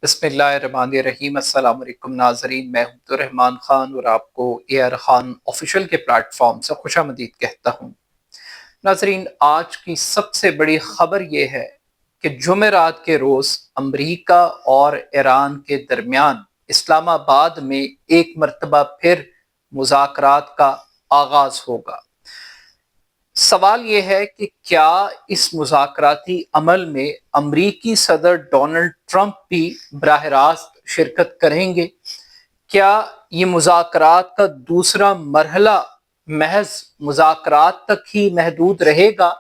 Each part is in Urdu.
بسم اللہ الرحمن الرحیم۔ السلام علیکم ناظرین، میں عبد الرحمن خان اور آپ کو اے آر خان آفیشیل کے پلیٹ فارم سے خوش آمدید کہتا ہوں۔ ناظرین، آج کی سب سے بڑی خبر یہ ہے کہ جمعرات کے روز امریکہ اور ایران کے درمیان اسلام آباد میں ایک مرتبہ پھر مذاکرات کا آغاز ہوگا۔ سوال یہ ہے کہ کیا اس مذاکراتی عمل میں امریکی صدر ڈونلڈ ٹرمپ بھی براہ راست شرکت کریں گے؟ کیا یہ مذاکرات کا دوسرا مرحلہ محض مذاکرات تک ہی محدود رہے گا،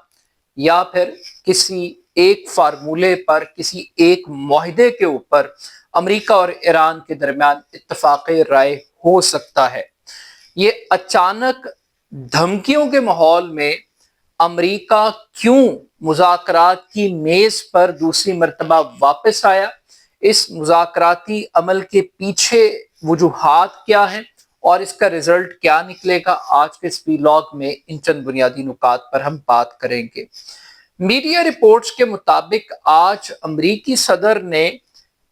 یا پھر کسی ایک فارمولے پر، کسی ایک معاہدے کے اوپر امریکہ اور ایران کے درمیان اتفاق رائے ہو سکتا ہے؟ یہ اچانک دھمکیوں کے ماحول میں امریکہ کیوں مذاکرات کی میز پر دوسری مرتبہ واپس آیا؟ اس مذاکراتی عمل کے پیچھے وجوہات کیا ہیں اور اس کا رزلٹ کیا نکلے گا؟ آج کے اس ویلاگ میں ان چند بنیادی نکات پر ہم بات کریں گے۔ میڈیا رپورٹس کے مطابق آج امریکی صدر نے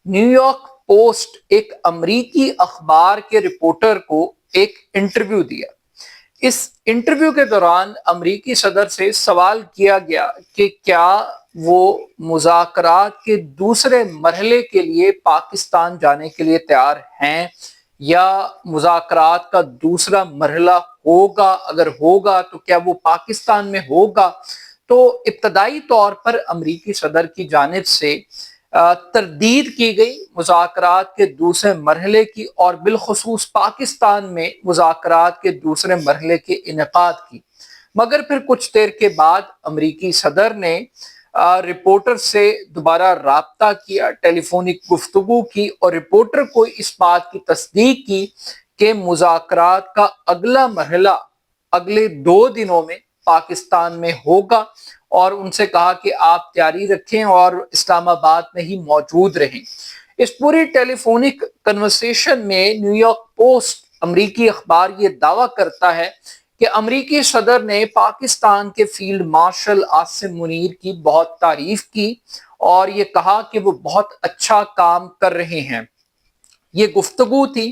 نیو یارک پوسٹ، ایک امریکی اخبار کے رپورٹر کو ایک انٹرویو دیا۔ اس انٹرویو کے دوران امریکی صدر سے سوال کیا گیا کہ کیا وہ مذاکرات کے دوسرے مرحلے کے لیے پاکستان جانے کے لیے تیار ہیں، یا مذاکرات کا دوسرا مرحلہ ہوگا، اگر ہوگا تو کیا وہ پاکستان میں ہوگا؟ تو ابتدائی طور پر امریکی صدر کی جانب سے تردید کی گئی مذاکرات کے دوسرے مرحلے کی، اور بالخصوص پاکستان میں مذاکرات کے دوسرے مرحلے کے انعقاد کی۔ مگر پھر کچھ دیر کے بعد امریکی صدر نے رپورٹر سے دوبارہ رابطہ کیا، ٹیلی فونک گفتگو کی، اور رپورٹر کو اس بات کی تصدیق کی کہ مذاکرات کا اگلا مرحلہ اگلے 2 دنوں میں پاکستان میں ہوگا، اور ان سے کہا کہ آپ تیاری رکھیں اور اسلام آباد میں ہی موجود رہیں۔ اس پوری ٹیلی فونک کنورسیشن میں نیو یارک پوسٹ امریکی اخبار یہ دعویٰ کرتا ہے کہ امریکی صدر نے پاکستان کے فیلڈ مارشل عاصم منیر کی بہت تعریف کی اور یہ کہا کہ وہ بہت اچھا کام کر رہے ہیں۔ یہ گفتگو تھی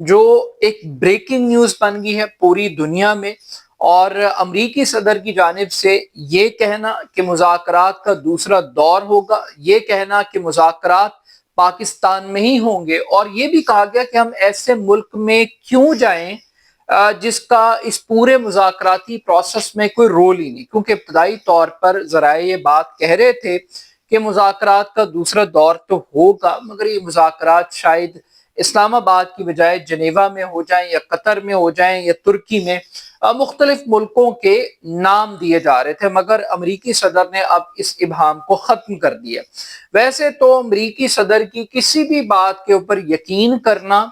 جو ایک بریکنگ نیوز بن گئی ہے پوری دنیا میں، اور امریکی صدر کی جانب سے یہ کہنا کہ مذاکرات کا دوسرا دور ہوگا، یہ کہنا کہ مذاکرات پاکستان میں ہی ہوں گے، اور یہ بھی کہا گیا کہ ہم ایسے ملک میں کیوں جائیں جس کا اس پورے مذاکراتی پروسیس میں کوئی رول ہی نہیں، کیونکہ ابتدائی طور پر ذرائع یہ بات کہہ رہے تھے کہ مذاکرات کا دوسرا دور تو ہوگا، مگر یہ مذاکرات شاید اسلام آباد کی بجائے جنیوا میں ہو جائیں، یا قطر میں ہو جائیں، یا ترکی میں، مختلف ملکوں کے نام دیے جا رہے تھے، مگر امریکی صدر نے اب اس ابہام کو ختم کر دیا۔ ویسے تو امریکی صدر کی کسی بھی بات کے اوپر یقین کرنا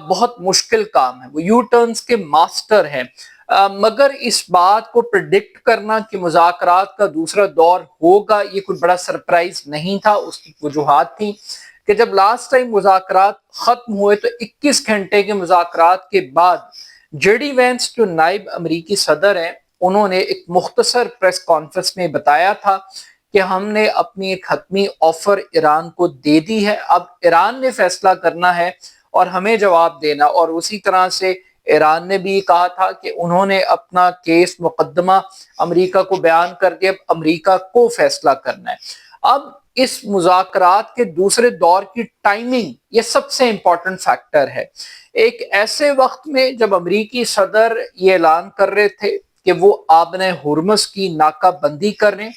بہت مشکل کام ہے، وہ یو ٹرنز کے ماسٹر ہیں، مگر اس بات کو پریڈکٹ کرنا کہ مذاکرات کا دوسرا دور ہوگا یہ کوئی بڑا سرپرائز نہیں تھا۔ اس کی وجوہات تھیں کہ جب لاسٹ ٹائم مذاکرات ختم ہوئے تو 21 گھنٹے کے مذاکرات کے بعد جے ڈی وینس جو نائب امریکی صدر ہیں، انہوں نے ایک مختصر پریس کانفرنس میں بتایا تھا کہ ہم نے اپنی ایک حتمی آفر ایران کو دے دی ہے، اب ایران نے فیصلہ کرنا ہے اور ہمیں جواب دینا، اور اسی طرح سے ایران نے بھی کہا تھا کہ انہوں نے اپنا کیس مقدمہ امریکہ کو بیان کر دیا، اب امریکہ کو فیصلہ کرنا ہے۔ اب اس مذاکرات کے دوسرے دور کی ٹائمنگ یہ سب سے امپورٹنٹ فیکٹر ہے۔ ایک ایسے وقت میں جب امریکی صدر یہ اعلان کر رہے تھے کہ وہ آبن ہرمز کی ناکہ بندی کر رہے ہیں،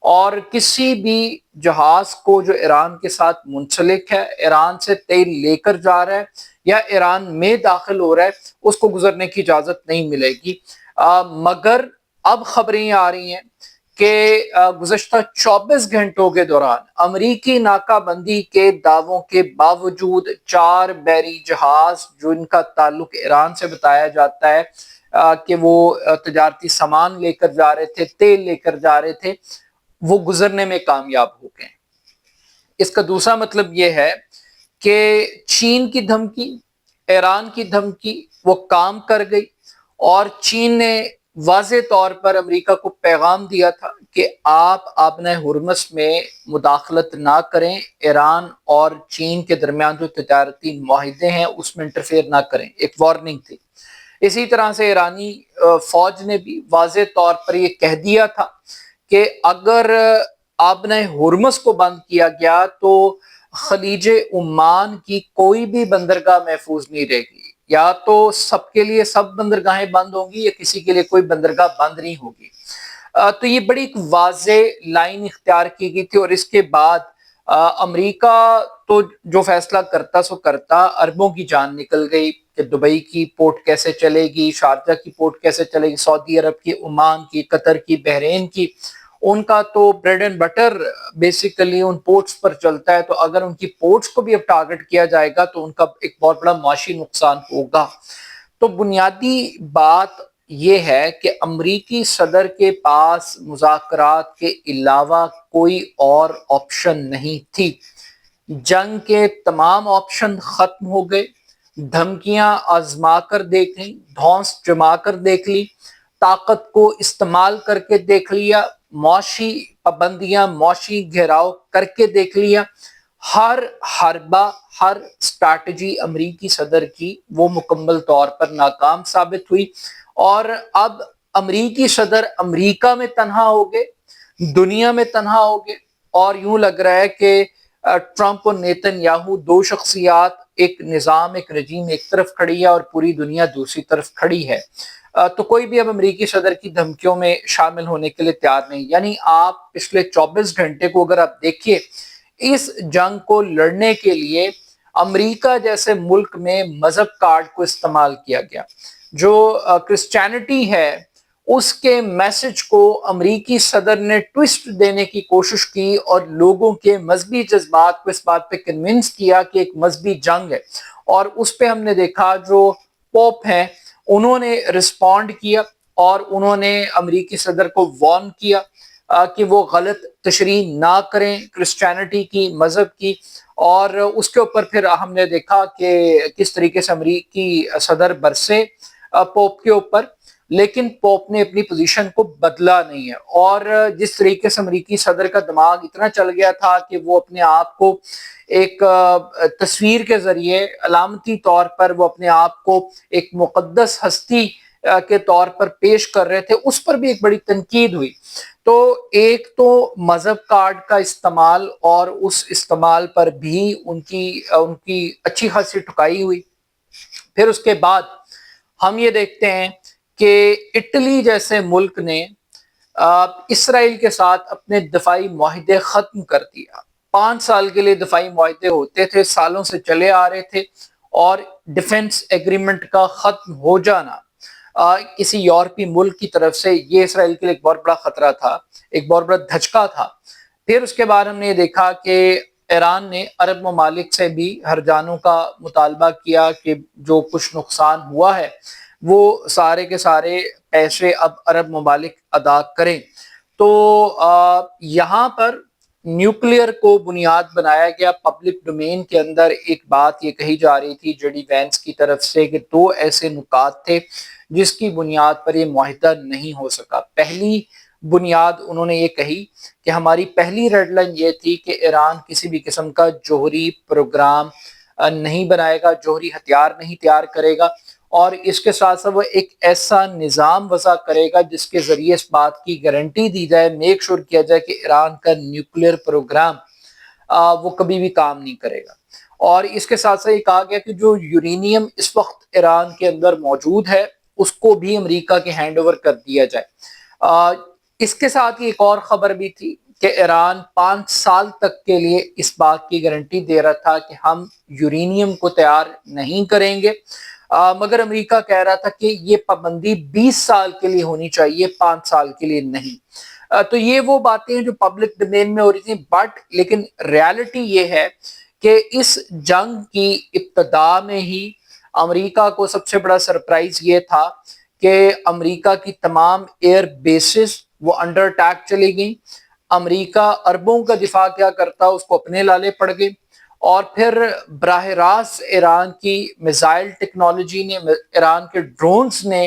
اور کسی بھی جہاز کو جو ایران کے ساتھ منسلک ہے، ایران سے تیل لے کر جا رہا ہے یا ایران میں داخل ہو رہا ہے، اس کو گزرنے کی اجازت نہیں ملے گی۔ مگر اب خبریں آ رہی ہیں کہ گزشتہ 24 گھنٹوں کے دوران امریکی ناکہ بندی کے دعووں کے باوجود 4 بحری جہاز جن کا تعلق ایران سے بتایا جاتا ہے کہ وہ تجارتی سامان لے کر جا رہے تھے، تیل لے کر جا رہے تھے، وہ گزرنے میں کامیاب ہو گئے۔ اس کا دوسرا مطلب یہ ہے کہ چین کی دھمکی، ایران کی دھمکی وہ کام کر گئی، اور چین نے واضح طور پر امریکہ کو پیغام دیا تھا کہ آپ آبنہ ہرمز میں مداخلت نہ کریں، ایران اور چین کے درمیان جو تجارتی معاہدے ہیں اس میں انٹرفیئر نہ کریں، ایک وارننگ تھی۔ اسی طرح سے ایرانی فوج نے بھی واضح طور پر یہ کہہ دیا تھا کہ اگر آبنہ ہرمز کو بند کیا گیا تو خلیج عمان کی کوئی بھی بندرگاہ محفوظ نہیں رہے گی، یا تو سب کے لیے سب بندرگاہیں بند ہوں گی یا کسی کے لیے کوئی بندرگاہ بند نہیں ہوگی۔ تو یہ بڑی ایک واضح لائن اختیار کی گئی تھی، اور اس کے بعد امریکہ تو جو فیصلہ کرتا سو کرتا، عربوں کی جان نکل گئی کہ دبئی کی پورٹ کیسے چلے گی، شارجہ کی پورٹ کیسے چلے گی، سعودی عرب کی، عمان کی، قطر کی، بحرین کی، ان کا تو بریڈ اینڈ بٹر بیسیکلی ان پورٹس پر چلتا ہے، تو اگر ان کی پورٹس کو بھی اب ٹارگٹ کیا جائے گا تو ان کا ایک بہت بڑا معاشی نقصان ہوگا۔ تو بنیادی بات یہ ہے کہ امریکی صدر کے پاس مذاکرات کے علاوہ کوئی اور آپشن نہیں تھی۔ جنگ کے تمام آپشن ختم ہو گئے، دھمکیاں آزما کر دیکھ لی، دھونس جما کر دیکھ لی، طاقت کو استعمال کر کے دیکھ لیا، معاشی پابندیاں، معاشی گھیراؤ کر کے دیکھ لیا، ہر حربہ، ہر اسٹریٹجی امریکی صدر کی وہ مکمل طور پر ناکام ثابت ہوئی، اور اب امریکی صدر امریکہ میں تنہا ہو گئے، دنیا میں تنہا ہو گئے، اور یوں لگ رہا ہے کہ ٹرمپ اور نیتن یاہو دو شخصیات، ایک نظام، ایک رجیم ایک طرف کھڑی ہے اور پوری دنیا دوسری طرف کھڑی ہے۔ تو کوئی بھی اب امریکی صدر کی دھمکیوں میں شامل ہونے کے لیے تیار نہیں۔ یعنی آپ پچھلے 24 گھنٹے کو اگر آپ دیکھیے، اس جنگ کو لڑنے کے لیے امریکہ جیسے ملک میں مذہب کارڈ کو استعمال کیا گیا۔ جو کرسچینٹی ہے اس کے میسج کو امریکی صدر نے ٹوسٹ دینے کی کوشش کی، اور لوگوں کے مذہبی جذبات کو اس بات پہ کنونس کیا کہ ایک مذہبی جنگ ہے، اور اس پہ ہم نے دیکھا جو پوپ ہیں انہوں نے رسپونڈ کیا، اور انہوں نے امریکی صدر کو وارن کیا کہ وہ غلط تشریح نہ کریں کرسچینٹی کی، مذہب کی، اور اس کے اوپر پھر ہم نے دیکھا کہ کس طریقے سے امریکی صدر برسے پوپ کے اوپر، لیکن پوپ نے اپنی پوزیشن کو بدلا نہیں ہے، اور جس طریقے سے امریکی صدر کا دماغ اتنا چل گیا تھا کہ وہ اپنے آپ کو ایک تصویر کے ذریعے علامتی طور پر وہ اپنے آپ کو ایک مقدس ہستی کے طور پر پیش کر رہے تھے، اس پر بھی ایک بڑی تنقید ہوئی۔ تو ایک تو مذہب کارڈ کا استعمال، اور اس استعمال پر بھی ان کی اچھی خاصی ٹھکائی ہوئی۔ پھر اس کے بعد ہم یہ دیکھتے ہیں کہ اٹلی جیسے ملک نے اسرائیل کے ساتھ اپنے دفاعی معاہدے ختم کر دیا۔ 5 سال کے لیے دفاعی معاہدے ہوتے تھے، سالوں سے چلے آ رہے تھے، اور ڈیفنس ایگریمنٹ کا ختم ہو جانا کسی یورپی ملک کی طرف سے یہ اسرائیل کے لیے ایک بہت بڑا خطرہ تھا، ایک بہت بڑا دھچکا تھا۔ پھر اس کے بعد ہم نے یہ دیکھا کہ ایران نے عرب ممالک سے بھی ہرجانوں کا مطالبہ کیا کہ جو کچھ نقصان ہوا ہے وہ سارے کے سارے پیسے اب عرب ممالک ادا کریں۔ تو یہاں پر نیوکلیئر کو بنیاد بنایا گیا۔ پبلک ڈومین کے اندر ایک بات یہ کہی جا رہی تھی جے ڈی وینس کی طرف سے کہ 2 ایسے نکات تھے جس کی بنیاد پر یہ معاہدہ نہیں ہو سکا۔ پہلی بنیاد انہوں نے یہ کہی کہ ہماری پہلی ریڈ لائن یہ تھی کہ ایران کسی بھی قسم کا جوہری پروگرام نہیں بنائے گا، جوہری ہتھیار نہیں تیار کرے گا، اور اس کے ساتھ ساتھ وہ ایک ایسا نظام وضع کرے گا جس کے ذریعے اس بات کی گارنٹی دی جائے، میک شور کیا جائے کہ ایران کا نیوکلیئر پروگرام وہ کبھی بھی کام نہیں کرے گا۔ اور اس کے ساتھ ساتھ یہ کہا گیا کہ جو یورینیم اس وقت ایران کے اندر موجود ہے اس کو بھی امریکہ کے ہینڈ اوور کر دیا جائے۔ اس کے ساتھ ایک اور خبر بھی تھی کہ ایران 5 سال تک کے لیے اس بات کی گارنٹی دے رہا تھا کہ ہم یورینیم کو تیار نہیں کریں گے، مگر امریکہ کہہ رہا تھا کہ یہ پابندی 20 سال کے لیے ہونی چاہیے، 5 سال کے لیے نہیں۔ تو یہ وہ باتیں جو پبلک ڈومین میں ہو رہی تھیں، بٹ لیکن ریالٹی یہ ہے کہ اس جنگ کی ابتدا میں ہی امریکہ کو سب سے بڑا سرپرائز یہ تھا کہ امریکہ کی تمام ایئر بیسز وہ انڈر اٹیک چلی گئیں۔ امریکہ اربوں کا دفاع کیا کرتا اس کو اپنے لالے پڑ گئے، اور پھر براہ راست ایران کی میزائل ٹیکنالوجی نے، ایران کے ڈرونز نے